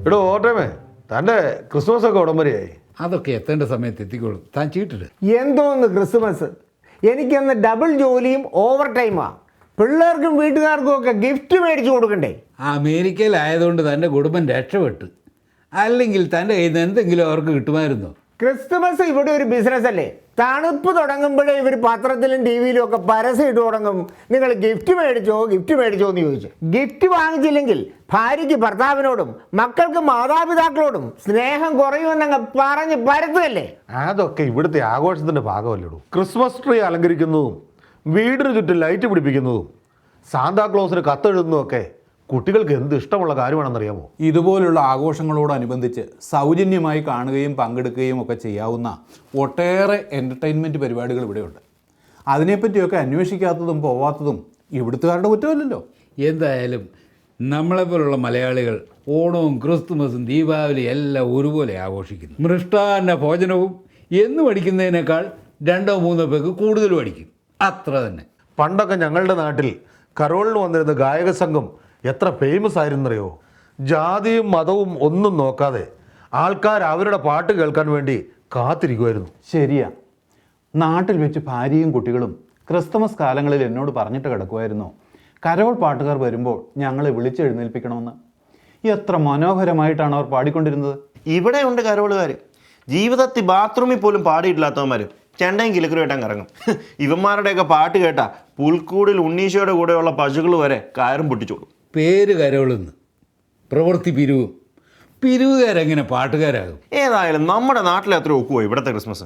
എടോ ഓട്ടമേ, തൻ്റെ ക്രിസ്മസ് ഒക്കെ ഉടമ്പടിയായി. അതൊക്കെ എത്തേണ്ട സമയത്ത് എത്തിക്കോളും. താൻ ചീട്ടിട്. എന്തോന്ന് ക്രിസ്മസ്? എനിക്കന്ന് ഡബിൾ ജോലിയും ഓവർ ടൈമാണ്. പിള്ളേർക്കും വീട്ടുകാർക്കും ഒക്കെ ഗിഫ്റ്റ് മേടിച്ചു കൊടുക്കണ്ടേ? അമേരിക്കയിലായതുകൊണ്ട് തൻ്റെ കുടുംബം രക്ഷപ്പെട്ടു. അല്ലെങ്കിൽ തൻ്റെ കയ്യിൽ നിന്ന് എന്തെങ്കിലും അവർക്ക് കിട്ടുമായിരുന്നോ? ക്രിസ്മസ് ഇവിടെ ഒരു ബിസിനസ് അല്ലേ? തണുപ്പ് തുടങ്ങുമ്പോഴേ ഇവർ പത്രത്തിലും ടി വിയിലും ഒക്കെ പരസ്യം ഇട്ട് തുടങ്ങും. നിങ്ങൾ ഗിഫ്റ്റ് മേടിച്ചോ എന്ന് ചോദിച്ചു. ഗിഫ്റ്റ് വാങ്ങിച്ചില്ലെങ്കിൽ ഭാര്യയ്ക്ക് ഭർത്താവിനോടും മക്കൾക്ക് മാതാപിതാക്കളോടും സ്നേഹം കുറയുമെന്നങ്ങ് പറഞ്ഞ് പരത്തുകയല്ലേ? അതൊക്കെ ഇവിടുത്തെ ആഘോഷത്തിൻ്റെ ഭാഗമല്ലേടൂ. ക്രിസ്മസ് ട്രീ അലങ്കരിക്കുന്നതും വീടിന് ചുറ്റും ലൈറ്റ് പിടിപ്പിക്കുന്നതും സാന്താക്ലോസിന് കത്തെഴുതുന്നതും ഒക്കെ കുട്ടികൾക്ക് എന്ത് ഇഷ്ടമുള്ള കാര്യമാണെന്നറിയാമോ? ഇതുപോലുള്ള ആഘോഷങ്ങളോടനുബന്ധിച്ച് സൗജന്യമായി കാണുകയും പങ്കെടുക്കുകയും ഒക്കെ ചെയ്യാവുന്ന ഒട്ടേറെ എൻ്റർടൈൻമെൻറ്റ് പരിപാടികൾ ഇവിടെയുണ്ട്. അതിനെപ്പറ്റിയൊക്കെ അന്വേഷിക്കാത്തതും പോവാത്തതും ഇവിടുത്തുകാരുടെ കുറ്റമല്ലല്ലോ. എന്തായാലും നമ്മളെപ്പോലുള്ള മലയാളികൾ ഓണവും ക്രിസ്തുമസും ദീപാവലി എല്ലാം ഒരുപോലെ ആഘോഷിക്കുന്നു. മൃഷ്ടാന്ന ഭോജനവും എന്നും അടിക്കുന്നതിനേക്കാൾ 2-3 പേർക്ക് കൂടുതലും അടിക്കും. അത്ര തന്നെ. പണ്ടൊക്കെ ഞങ്ങളുടെ നാട്ടിൽ കരോളിന് വന്നിരുന്ന ഗായക സംഘം എത്ര ഫേമസ് ആയിരുന്നറിയോ? ജാതിയും മതവും ഒന്നും നോക്കാതെ ആൾക്കാർ അവരുടെ പാട്ട് കേൾക്കാൻ വേണ്ടി കാത്തിരിക്കുമായിരുന്നു. ശരിയാ. നാട്ടിൽ വെച്ച് ഭാര്യയും കുട്ടികളും ക്രിസ്തുമസ് കാലങ്ങളിൽ എന്നോട് പറഞ്ഞിട്ട് കിടക്കുമായിരുന്നു, കരോൾ പാട്ടുകാർ വരുമ്പോൾ ഞങ്ങളെ വിളിച്ചെഴുന്നേൽപ്പിക്കണമെന്ന്. എത്ര മനോഹരമായിട്ടാണ് അവർ പാടിക്കൊണ്ടിരുന്നത്. ഇവിടെയുണ്ട് കരോളുകാർ. ജീവിതത്തിൽ ബാത്റൂമിൽ പോലും പാടിയിട്ടില്ലാത്തവന്മാർ ചെണ്ടയും കിലുക്കരുമായിട്ടങ്ങ് ഇറങ്ങും. ഇവന്മാരുടെയൊക്കെ പാട്ട് കേട്ടാ പുൽക്കൂടിൽ ഉണ്ണീശോയുടെ കൂടെയുള്ള പശുക്കൾ വരെ കയറും പൊട്ടിച്ചോളും. പേര് കരോളെന്ന്, പ്രവൃത്തി പിരിവും. പിരിവുകാരെങ്ങനെ പാട്ടുകാരാകും? ഏതായാലും നമ്മുടെ നാട്ടിൽ എത്ര ഒക്കുവോ ഇവിടുത്തെ ക്രിസ്മസ്.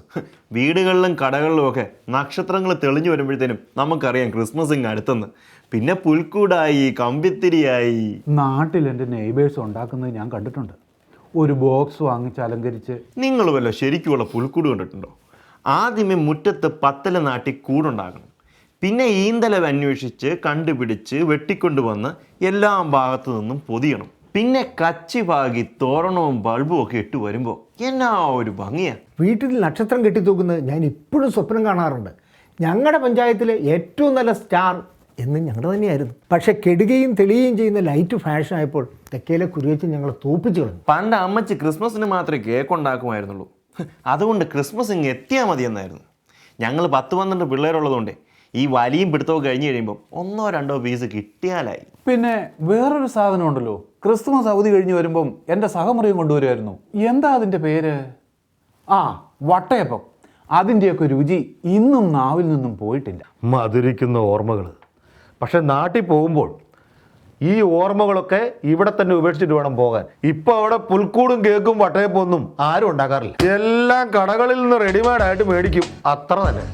വീടുകളിലും കടകളിലും ഒക്കെ നക്ഷത്രങ്ങൾ തെളിഞ്ഞു വരുമ്പോഴത്തേനും നമുക്കറിയാം ക്രിസ്മസ് ഇങ്ങ് അടുത്തെന്ന്. പിന്നെ പുൽക്കൂടായി, കമ്പിത്തിരിയായി. നാട്ടിൽ എൻ്റെ നെയ്ബേഴ്സ് ഉണ്ടാക്കുന്നത് ഞാൻ കണ്ടിട്ടുണ്ട്. ഒരു ബോക്സ് വാങ്ങിച്ച് അലങ്കരിച്ച്. നിങ്ങൾ വല്ല ശരിക്കുമുള്ള പുൽക്കൂട് കണ്ടിട്ടുണ്ടോ? ആദ്യമേ മുറ്റത്ത് പത്തല നാട്ടി കൂടുണ്ടാക്കണം. പിന്നെ ഈന്തലവ് അന്വേഷിച്ച് കണ്ടുപിടിച്ച് വെട്ടിക്കൊണ്ടുവന്ന് എല്ലാ ഭാഗത്തു നിന്നും പൊതിയണം. പിന്നെ കച്ചി പാകി തോരണവും ബൾബും ഒക്കെ ഇട്ട് വരുമ്പോൾ എന്നാ ഒരു ഭംഗിയാ. വീട്ടിൽ നക്ഷത്രം കെട്ടിത്തൂക്കുന്നത് ഞാൻ ഇപ്പോഴും സ്വപ്നം കാണാറുണ്ട്. ഞങ്ങളുടെ പഞ്ചായത്തിലെ ഏറ്റവും നല്ല സ്റ്റാർ എന്ന് ഞങ്ങളുടെ തന്നെയായിരുന്നു. പക്ഷെ കെടുകയും തെളിയുകയും ചെയ്യുന്ന ലൈറ്റ് ഫാഷൻ ആയപ്പോൾ തെക്കേലെ കുരുവച്ച് ഞങ്ങൾ തോപ്പിച്ചു കളഞ്ഞു. പണ്ട് അമ്മച്ചി ക്രിസ്മസിന് മാത്രമേ കേക്ക് ഉണ്ടാക്കുമായിരുന്നുള്ളൂ. അതുകൊണ്ട് ക്രിസ്മസ് ഇങ്ങ് എത്തിയാൽ മതി എന്നായിരുന്നു. ഞങ്ങൾ 10-12 പിള്ളേരുള്ളതുകൊണ്ട് ഈ വലിയും പിടുത്തവും കഴിഞ്ഞ് കഴിയുമ്പോൾ 1-2 പീസ് കിട്ടിയാലായി. പിന്നെ വേറൊരു സാധനം ഉണ്ടല്ലോ, ക്രിസ്തുമസ് അവധി കഴിഞ്ഞ് വരുമ്പം എൻ്റെ സഹമുറിയും കൊണ്ടുവരുമായിരുന്നു. എന്താ അതിൻ്റെ പേര്? വട്ടയപ്പം. അതിൻ്റെയൊക്കെ രുചി ഇന്നും നാവിൽ നിന്നും പോയിട്ടില്ല. മധുരിക്കുന്ന ഓർമ്മകൾ. പക്ഷെ നാട്ടിൽ പോകുമ്പോൾ ഈ ഓർമ്മകളൊക്കെ ഇവിടെ തന്നെ ഉപേക്ഷിച്ചിട്ട് വേണം പോകാൻ. ഇപ്പോൾ അവിടെ പുൽക്കൂടും കേക്കും വട്ടയപ്പൊന്നും ആരും ഉണ്ടാക്കാറില്ല. എല്ലാം കടകളിൽ നിന്ന് റെഡിമെയ്ഡായിട്ട് മേടിക്കും, അത്ര തന്നെ.